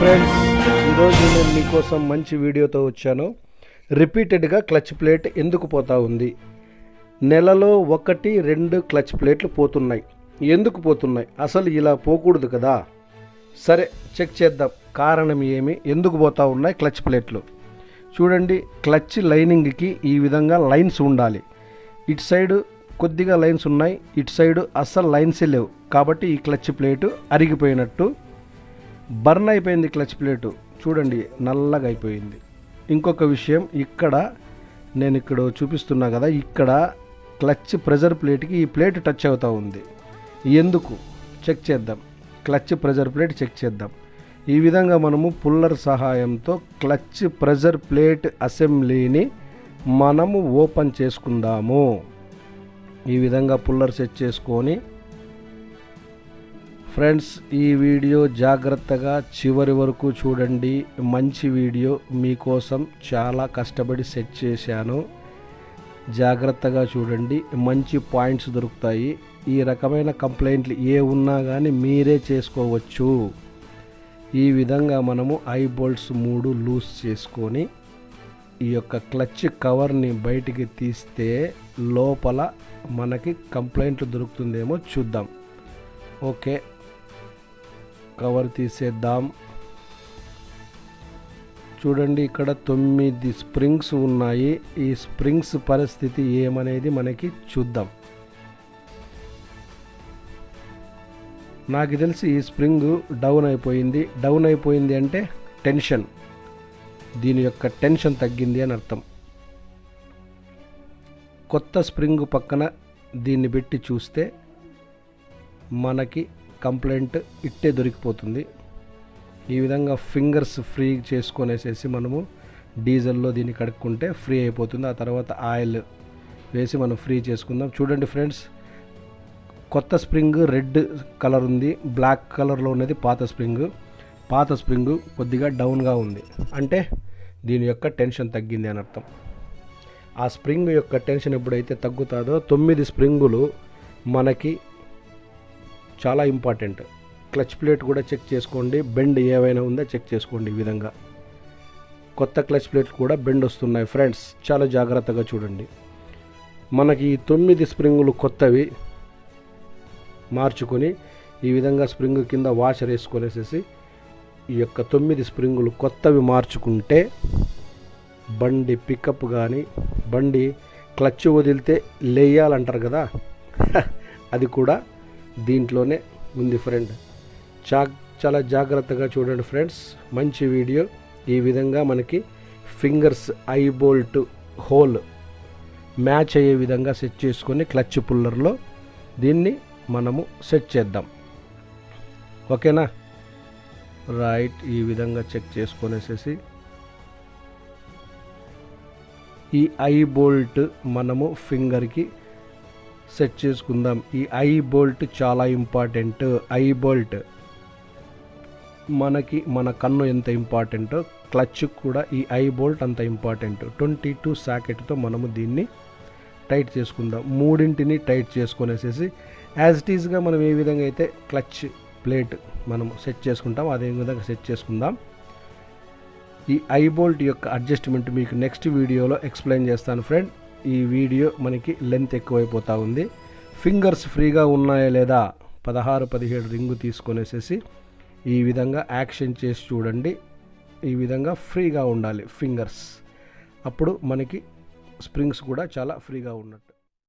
Friends, ఈరోజు నేను మీకోసం మంచి వీడియోతో వచ్చాను. రిపీటెడ్గా క్లచ్ ప్లేట్ ఎందుకు పోతా ఉంది? నెలలో 1-2 క్లచ్ ప్లేట్లు పోతున్నాయి. ఎందుకు పోతున్నాయి? అసలు ఇలా పోకూడదు కదా. సరే, చెక్ చేద్దాం కారణం ఏమి, ఎందుకు పోతా ఉన్నాయి క్లచ్ ప్లేట్లు. చూడండి, క్లచ్ లైనింగ్కి ఈ విధంగా లైన్స్ ఉండాలి. ఇటు సైడు కొద్దిగా లైన్స్ ఉన్నాయి, ఇటు సైడు అస్సలు లైన్సే లేవు. కాబట్టి ఈ క్లచ్ ప్లేటు అరిగిపోయినట్టు, బర్న్ అయిపోయింది. క్లచ్ ప్లేటు చూడండి, నల్లగా అయిపోయింది. ఇంకొక విషయం, నేను ఇక్కడ చూపిస్తున్నా కదా, ఇక్కడ క్లచ్ ప్రెజర్ ప్లేట్కి ఈ ప్లేట్ టచ్ అవుతూ ఉంది. ఎందుకు చెక్ చేద్దాం. క్లచ్ ప్రెజర్ ప్లేట్ చెక్ చేద్దాం. ఈ విధంగా మనము పుల్లర్ సహాయంతో క్లచ్ ప్రెజర్ ప్లేట్ అసెంబ్లీని మనము ఓపెన్ చేసుకుందాము. ఈ విధంగా పుల్లర్ సెట్ చేసుకొని ఫ్రెండ్స్, ఈ వీడియో జాగ్రత్తగా చివరి వరకు చూడండి. మంచి వీడియో మీకోసం చాలా కష్టపడి సెట్ చేశాను. జాగ్రత్తగా చూడండి, మంచి పాయింట్స్ దొరుకుతాయి. ఈ రకమైన కంప్లైంట్లు ఏ ఉన్నా కానీ మీరే చేసుకోవచ్చు. ఈ విధంగా మనము ఐ బోల్ట్స్ 3 లూజ్ చేసుకొని ఈ యొక్క క్లచ్ కవర్ని బయటికి తీస్తే లోపల మనకి కంప్లైంట్లు దొరుకుతుందేమో చూద్దాం. ఓకే, కవర్ తీసేద్దాం. చూడండి, ఇక్కడ 9 స్ప్రింగ్స్ ఉన్నాయి. ఈ స్ప్రింగ్స్ పరిస్థితి ఏమనేది మనకి చూద్దాం. నాకు తెలిసి ఈ స్ప్రింగ్ డౌన్ అయిపోయింది అంటే టెన్షన్, దీని యొక్క టెన్షన్ తగ్గింది అని అర్థం. కొత్త స్ప్రింగ్ పక్కన దీన్ని పెట్టి చూస్తే మనకి కంప్లైంట్ ఇట్టే దొరికిపోతుంది. ఈ విధంగా ఫింగర్స్ ఫ్రీ చేసుకొనేసేసి మనము డీజిల్లో దీన్ని కడుక్కుంటే ఫ్రీ అయిపోతుంది. ఆ తర్వాత ఆయిల్ వేసి మనం ఫ్రీ చేసుకుందాం. చూడండి ఫ్రెండ్స్, కొత్త స్ప్రింగ్ రెడ్ కలర్ ఉంది, బ్లాక్ కలర్లో ఉన్నది పాత స్ప్రింగ్ కొద్దిగా డౌన్గా ఉంది. అంటే దీని యొక్క టెన్షన్ తగ్గింది అని అర్థం. ఆ స్ప్రింగ్ యొక్క టెన్షన్ ఎప్పుడైతే తగ్గుతుందో 9 స్ప్రింగులు మనకి చాలా ఇంపార్టెంట్. క్లచ్ ప్లేట్ కూడా చెక్ చేసుకోండి, బెండ్ ఏవైనా ఉందో చెక్ చేసుకోండి. ఈ విధంగా కొత్త క్లచ్ ప్లేట్ కూడా బెండ్ వస్తున్నాయి ఫ్రెండ్స్, చాలా జాగ్రత్తగా చూడండి. మనకి ఈ 9 స్ప్రింగులు కొత్తవి మార్చుకొని ఈ విధంగా స్ప్రింగ్ కింద వాషర్ వేసుకొనేసేసి ఈ యొక్క 9 స్ప్రింగులు కొత్తవి మార్చుకుంటే బండి పికప్ కానీ, బండి క్లచ్ వదిలితే లేయాలంటారు కదా, అది కూడా దీంట్లోనే ఉంది ఫ్రెండ్. చాలా జాగ్రత్తగా చూడండి ఫ్రెండ్స్, మంచి వీడియో. ఈ విధంగా మనకి fingers eye bolt hole match అయ్యే విధంగా సెట్ చేసుకొని క్లచ్ పుల్లర్లో దీన్ని మనము సెట్ చేద్దాం. ఓకేనా? రైట్, ఈ విధంగా చెక్ చేసుకొనేసేసి ఈ ఐ బోల్ట్ మనము ఫింగర్కి సెట్ చేసుకుందాం. ఈ ఐ బోల్ట్ చాలా ఇంపార్టెంట్. ఐ బోల్ట్ మనకి మన కన్ను ఎంత ఇంపార్టెంటో క్లచ్ కూడా ఈ ఐ బోల్ట్ అంత ఇంపార్టెంట్. 22 సాకెట్తో మనము దీన్ని టైట్ చేసుకుందాం. 3ని టైట్ చేసుకొనేసేసి యాజ్ ఇట్ ఈజ్గా మనం ఏ విధంగా అయితే క్లచ్ ప్లేట్ మనం సెట్ చేసుకుంటాం అదే విధంగా సెట్ చేసుకుందాం. ఈ ఐ బోల్ట్ యొక్క అడ్జస్ట్మెంట్ మీకు నెక్స్ట్ వీడియోలో ఎక్స్ప్లెయిన్ చేస్తాను ఫ్రెండ్. ఈ వీడియో మనకి లెంత్ ఎక్కువైపోతూ ఉంది. ఫింగర్స్ ఫ్రీగా ఉన్నాయా లేదా 16-17 రింగు తీసుకొనేసేసి ఈ విధంగా యాక్షన్ చేసి చూడండి. ఈ విధంగా ఫ్రీగా ఉండాలి ఫింగర్స్, అప్పుడు మనకి స్ప్రింగ్స్ కూడా చాలా ఫ్రీగా ఉన్నట్టు.